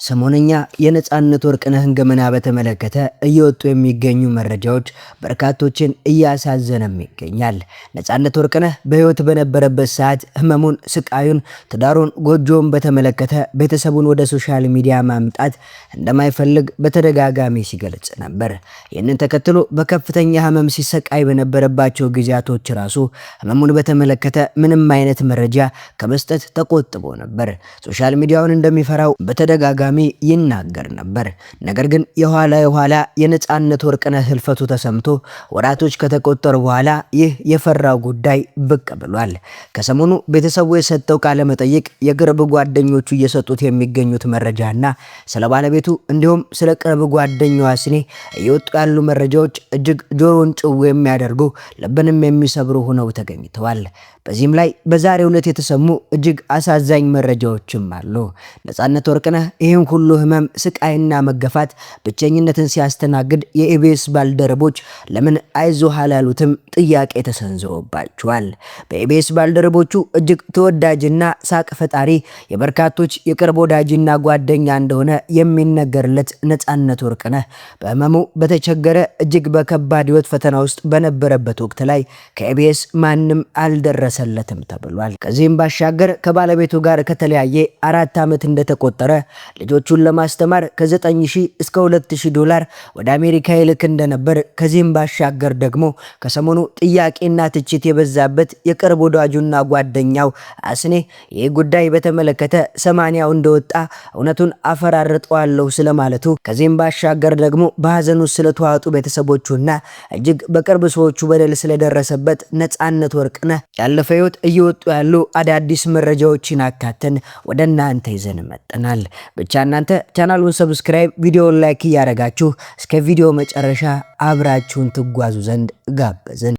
ሰሞነኛ የነጻነት ወርቅነህን ገመና በተመለከተ እየወጡ የሚገኙ መረጃዎች በርካቶችን እያሳዘነም ይገኛል። ነጻነት ወርቅነህ በህይወት በነበረበት ሰዓት ህመሙን፣ ስቃዩን፣ ትዳሩን፣ ጎጆውን በተመለከተ ቤተሰቡን ወደ ሶሻል ሚዲያ ማምጣት እንደማይፈልግ በተደጋጋሚ ሲገልጽ ነበር። ይህንን ተከትሎ በከፍተኛ ህመም ሲሰቃይ በነበረባቸው ጊዜያቶች ራሱ ህመሙን በተመለከተ ምንም አይነት መረጃ ከመስጠት ተቆጥቦ ነበር። ሶሻል ሚዲያውን እንደሚፈራው በተደጋጋሚ ይናገር ነበር። ነገር ግን የኋላ የነጻነት ወርቅነህ ህልፈቱ ተሰምቶ ወራቶች ከተቆጠሩ በኋላ ይህ የፈራው ጉዳይ ብቅ ብሏል። ከሰሞኑ ቤተሰቡ የሰጠው ቃለ መጠይቅ፣ የቅርብ ጓደኞቹ እየሰጡት የሚገኙት መረጃና ስለ ባለቤቱ እንዲሁም ስለ ቅርብ ጓደኛዋ አስኔ እየወጡ ያሉ መረጃዎች እጅግ ጆሮን ጭው የሚያደርጉ ልብንም የሚሰብሩ ሆነው ተገኝተዋል። በዚህም ላይ በዛሬው ዕለት የተሰሙ እጅግ አሳዛኝ መረጃዎችም አሉ። ነጻነት ወርቅነህ ይህን ሁሉ ህመም፣ ስቃይና መገፋት፣ ብቸኝነትን ሲያስተናግድ የኢቢኤስ ባልደረቦች ለምን አይዞህ አላሉትም ጥያቄ ተሰንዝሮባቸዋል። በኢቢኤስ ባልደረቦቹ እጅግ ተወዳጅና ሳቅ ፈጣሪ፣ የበርካቶች የቅርብ ወዳጅና ጓደኛ እንደሆነ የሚነገርለት ነጻነት ወርቅነህ በህመሙ በተቸገረ እጅግ በከባድ ህይወት ፈተና ውስጥ በነበረበት ወቅት ላይ ከኢቢኤስ ማንም አልደረሰለትም ተብሏል። ከዚህም ባሻገር ከባለቤቱ ጋር ከተለያየ 4 ዓመት እንደተቆጠረ፣ ልጆቹን ለማስተማር ከ9000 እስከ 2000 ዶላር ወደ አሜሪካ ይልክ እንደነበር፣ ከዚህም ባሻገር ደግሞ ከሰሞኑ ጥያቄና ትችት የበዛበት የቅርብ ወዳጁና ጓደኛው አስኔ ይህ ጉዳይ በተመለከተ 80ው እንደወጣ እውነቱን አፈራርጠዋለሁ ስለማለቱ፣ ከዚህም ባሻገር ደግሞ በሐዘኑ ስለተዋጡ ቤተሰቦቹና እጅግ በቅርብ ሰዎቹ በደል ስለደረሰበት ነጻነት ወርቅነህ ያለፈ ህይወት እየወጡ ያሉ አዳዲስ መረጃዎችን አካተን ወደ እናንተ ይዘን መጥተናል። ብቻ እናንተ ቻናሉን ሰብስክራይብ፣ ቪዲዮውን ላይክ እያደረጋችሁ እስከ ቪዲዮ መጨረሻ አብራችሁን ትጓዙ ዘንድ ጋበዝን።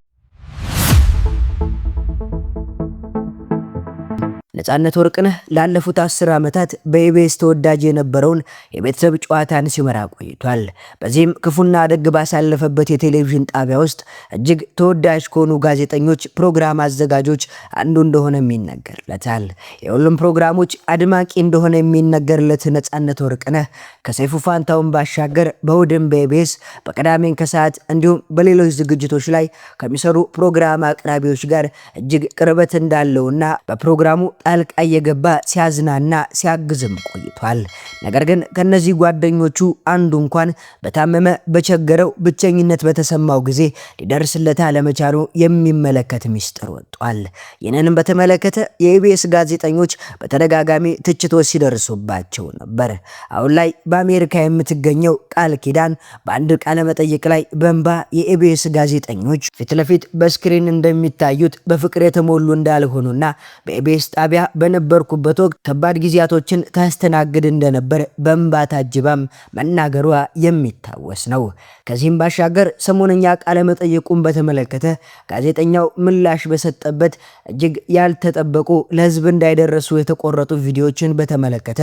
ነጻነት ወርቅነህ ላለፉት 10 ዓመታት በኢቢኤስ ተወዳጅ የነበረውን የቤተሰብ ጨዋታን ሲመራ ቆይቷል። በዚህም ክፉና ደግ ባሳለፈበት የቴሌቪዥን ጣቢያ ውስጥ እጅግ ተወዳጅ ከሆኑ ጋዜጠኞች፣ ፕሮግራም አዘጋጆች አንዱ እንደሆነም ይነገርለታል። የሁሉም ፕሮግራሞች አድማቂ እንደሆነ የሚነገርለት ነጻነት ወርቅነህ ከሰይፉ ፋንታውን ባሻገር በእሁድም በኢቢኤስ በቅዳሜን ከሰዓት እንዲሁም በሌሎች ዝግጅቶች ላይ ከሚሰሩ ፕሮግራም አቅራቢዎች ጋር እጅግ ቅርበት እንዳለውና በፕሮግራሙ ጣልቃ እየገባ ሲያዝናና ሲያግዝም ቆይቷል። ነገር ግን ከነዚህ ጓደኞቹ አንዱ እንኳን በታመመ በቸገረው ብቸኝነት በተሰማው ጊዜ ሊደርስለት አለመቻሉ የሚመለከት ሚስጥር ወጥቷል። ይህንንም በተመለከተ የኢቢኤስ ጋዜጠኞች በተደጋጋሚ ትችቶች ሲደርሱባቸው ነበር። አሁን ላይ በአሜሪካ የምትገኘው ቃል ኪዳን በአንድ ቃለ መጠይቅ ላይ በእንባ የኢቢኤስ ጋዜጠኞች ፊት ለፊት በስክሪን እንደሚታዩት በፍቅር የተሞሉ እንዳልሆኑና በኢቢኤስ ጣቢያ በነበርኩበት ወቅት ከባድ ጊዜያቶችን ታስተናግድ እንደነበር በእንባ ታጅባም መናገሯ የሚታወስ ነው። ከዚህም ባሻገር ሰሞነኛ ቃለ መጠይቁን በተመለከተ ጋዜጠኛው ምላሽ በሰጠበት እጅግ ያልተጠበቁ ለህዝብ እንዳይደረሱ የተቆረጡ ቪዲዮዎችን በተመለከተ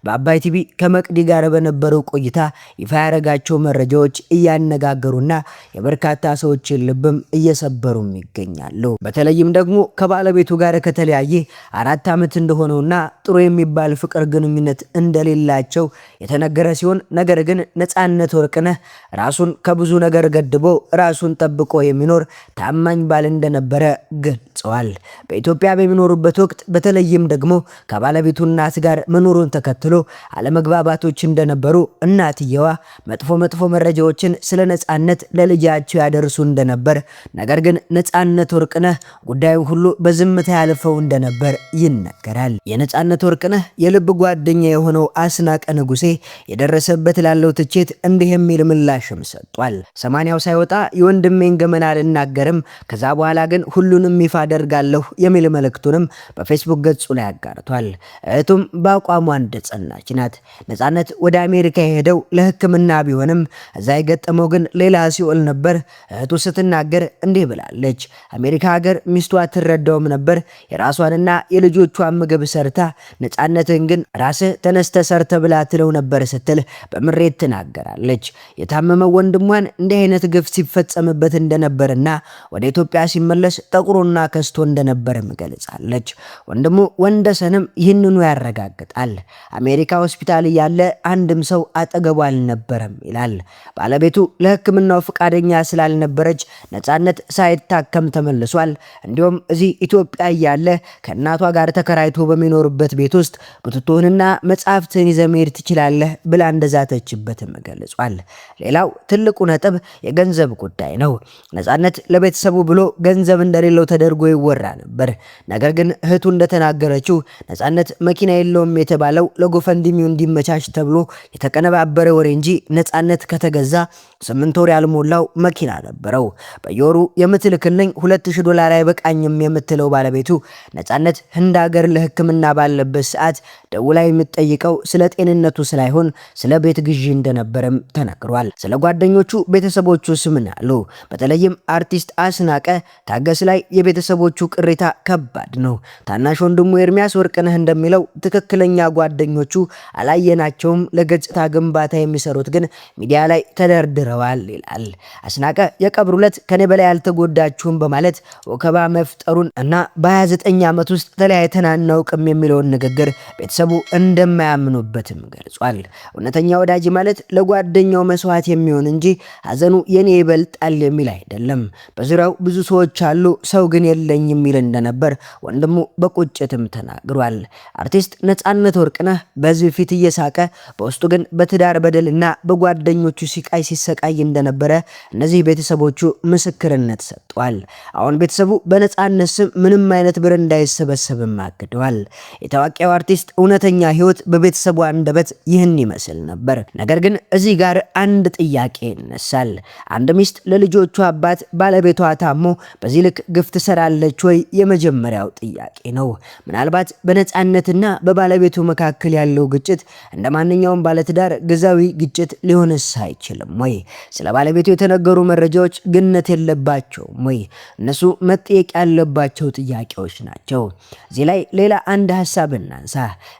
በአባይ ቲቪ ከመቅዲ ጋር በነበረው ቆይታ ይፋ ያደረጋቸው መረጃዎች እያነጋገሩና የበርካታ ሰዎችን ልብም እየሰበሩም ይገኛሉ። በተለይም ደግሞ ከባለቤቱ ጋር ከተለያየ 4 ዓመት እንደሆነውና ጥሩ የሚባል ፍቅር ግንኙነት እንደሌላቸው የተነገረ ሲሆን፣ ነገር ግን ነጻነት ወርቅነህ ራሱን ከብዙ ነገር ገድቦ ራሱን ጠብቆ የሚኖር ታማኝ ባል እንደነበረ ገልጸዋል። በኢትዮጵያ በሚኖሩበት ወቅት በተለይም ደግሞ ከባለቤቱ እናት ጋር መኖሩን ተከትሎ አለመግባባቶች እንደነበሩ፣ እናትየዋ መጥፎ መረጃዎችን ስለ ነጻነት ለልጃቸው ያደርሱ እንደነበር፣ ነገር ግን ነጻነት ወርቅነህ ጉዳዩ ሁሉ በዝምታ ያልፈው እንደነበር ይነገራል። የነጻነት ወርቅነህ የልብ ጓደኛ የሆነው አስናቀ ንጉሴ የደረሰበት ላለው ትችት እንዲህ የሚል ምላሽም ሰጥቷል። 80ው ሳይወጣ የወንድሜን ገመና አልናገርም፣ ከዛ በኋላ ግን ሁሉንም ይፋ አደርጋለሁ የሚል መልእክቱንም በፌስቡክ ገጹ ላይ አጋርቷል። እህቱም በአቋሟ እንደጸናች ናት። ነጻነት ወደ አሜሪካ የሄደው ለሕክምና ቢሆንም እዛ የገጠመው ግን ሌላ ሲኦል ነበር። እህቱ ስትናገር እንዲህ ብላለች። አሜሪካ ሀገር ሚስቱ አትረዳውም ነበር። የራሷንና የልጆቿን ምግብ ሰርታ ነጻነትን ግን ራስህ ተነስተ ሰርተ ብላ ትለው ነበር ስትል በምሬት ትናገራለች። የታመመው ወንድሟን እንዲህ አይነት ግፍ ሲፈጸምበት እንደነበርና ወደ ኢትዮጵያ ሲመለስ ጠቁሮና ተከስቶ እንደነበረም ገልጻለች። ወንድሙ ወንደሰንም ይህንኑ ያረጋግጣል። አሜሪካ ሆስፒታል እያለ አንድም ሰው አጠገቡ አልነበረም ይላል። ባለቤቱ ለሕክምናው ፈቃደኛ ስላልነበረች ነጻነት ሳይታከም ተመልሷል። እንዲሁም እዚህ ኢትዮጵያ እያለ ከእናቷ ጋር ተከራይቶ በሚኖርበት ቤት ውስጥ ቡትቶንና መጽሐፍትን ይዘህ መሄድ ትችላለህ ብላ እንደዛተችበትም ገልጿል። ሌላው ትልቁ ነጥብ የገንዘብ ጉዳይ ነው። ነጻነት ለቤተሰቡ ብሎ ገንዘብ እንደሌለው ተደርጎ ይወራ ነበር። ነገር ግን እህቱ እንደተናገረችው ነጻነት መኪና የለውም የተባለው ለጎፈንድሚው እንዲመቻች ተብሎ የተቀነባበረ ወሬ እንጂ ነጻነት ከተገዛ 8 ወር ያልሞላው መኪና ነበረው። በየወሩ የምትልክልኝ $2000 አይበቃኝም የምትለው ባለቤቱ ነጻነት ህንድ ሀገር ለሕክምና ባለበት ሰዓት ደውላ የምትጠይቀው ስለ ጤንነቱ ስላይሆን ስለ ቤት ግዢ እንደነበረም ተነግሯል። ስለ ጓደኞቹ ቤተሰቦቹ ምን አሉ? በተለይም አርቲስት አስናቀ ታገስ ላይ የቤተሰቦቹ ቅሬታ ከባድ ነው። ታናሽ ወንድሙ ኤርሚያስ ወርቅነህ እንደሚለው ትክክለኛ ጓደኞቹ አላየናቸውም፣ ለገጽታ ግንባታ የሚሰሩት ግን ሚዲያ ላይ ተደርድረዋል ይላል። አስናቀ የቀብሩ ዕለት ከኔ በላይ አልተጎዳችሁም በማለት ወከባ መፍጠሩን እና በ29 ዓመት ውስጥ ተለያይተን አናውቅም የሚለውን ንግግር ቤተሰቡ እንደማያምኑበትም ገልጿል። እውነተኛ ወዳጅ ማለት ለጓደኛው መስዋዕት የሚሆን እንጂ ሐዘኑ የኔ ይበልጣል የሚል አይደለም። በዙሪያው ብዙ ሰዎች አሉ፣ ሰው ግን የለኝ የሚል እንደነበር ወንድሙ በቁጭትም ተናግሯል። አርቲስት ነጻነት ወርቅነህ በዚህ ፊት እየሳቀ በውስጡ ግን በትዳር በደልና በጓደኞቹ ሲቃይ ሲሰቃይ እንደነበረ እነዚህ ቤተሰቦቹ ምስክርነት ሰጥቷል። አሁን ቤተሰቡ በነጻነት ስም ምንም አይነት ብር እንዳይሰበሰብም አግደዋል። የታዋቂው አርቲስት እውነተኛ ህይወት በቤተሰቡ አንደበት ይህን ይመስል ነበር። ነገር ግን እዚህ ጋር አንድ ጥያቄ ይነሳል። አንድ ሚስት ለልጆቹ አባት ባለቤቷ ታሞ በዚህ ልክ ግፍ ትሰራለች ወይ? የመጀመሪያው ጥያቄ ነው። ምናልባት በነጻነትና በባለቤቱ መካከል ያለው ግጭት እንደ ማንኛውም ባለትዳር ግዛዊ ግጭት ሊሆንስ አይችልም ወይ? ስለ ባለቤቱ የተነገሩ መረጃዎች ግነት የለባቸውም ወይ? እነሱ መጠየቅ ያለባቸው ጥያቄዎች ናቸው። እዚህ ላይ ሌላ አንድ ሐሳብ እናንሳ።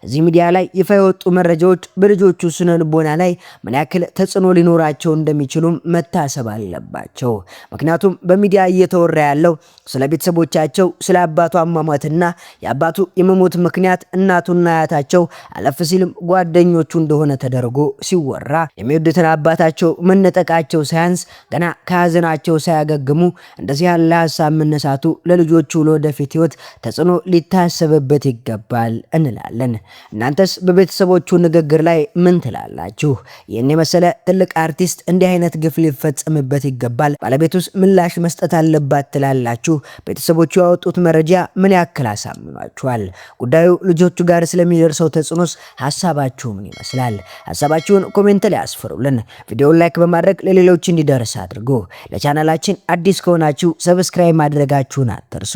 እዚህ ሚዲያ ላይ ይፋ የወጡ መረጃዎች በልጆቹ ስነ ልቦና ላይ ምን ያክል ተጽዕኖ ሊኖራቸው እንደሚችሉም መታሰብ አለባቸው። ምክንያቱም በሚዲያ እየተወራ ያለው ስለ ቤተሰቦቻቸው፣ ስለ አባቱ አሟሟትና የአባቱ የመሞት ምክንያት እናቱና አያታቸው አለፍ ሲልም ጓደኞቹ እንደሆነ ተደርጎ ሲወራ የሚወዱትን አባታቸው መነጠቃቸው ሳያንስ ገና ከሐዘናቸው ሳያገግሙ እንደዚህ ያለ ሐሳብ መነሳቱ ለልጆቹ ለወደፊት ህይወት ተጽዕኖ ሊታሰብበት ይገባል እንላለን። እናንተስ በቤተሰቦቹ ንግግር ላይ ምን ትላላችሁ? ይህን የመሰለ ትልቅ አርቲስት እንዲህ አይነት ግፍ ሊፈጸምበት ይገባል፣ ባለቤቱስ ምላሽ መስጠት አለባት ትላላችሁ? ቤተሰቦቹ ያወጡት መረጃ ምን ያክል አሳምኗችኋል? ጉዳዩ ልጆቹ ጋር ስለሚደርሰው ተጽዕኖስ ሐሳባችሁ ምን ይመስላል? ሐሳባችሁን ኮሜንት ላይ አስፍሩልን። ቪዲዮውን ላይክ በማድረግ ለሌሎች እንዲደርስ አድርጉ። ለቻናላችን አዲስ ከሆናችሁ ሰብስክራይብ ማድረጋችሁን አትርሱ።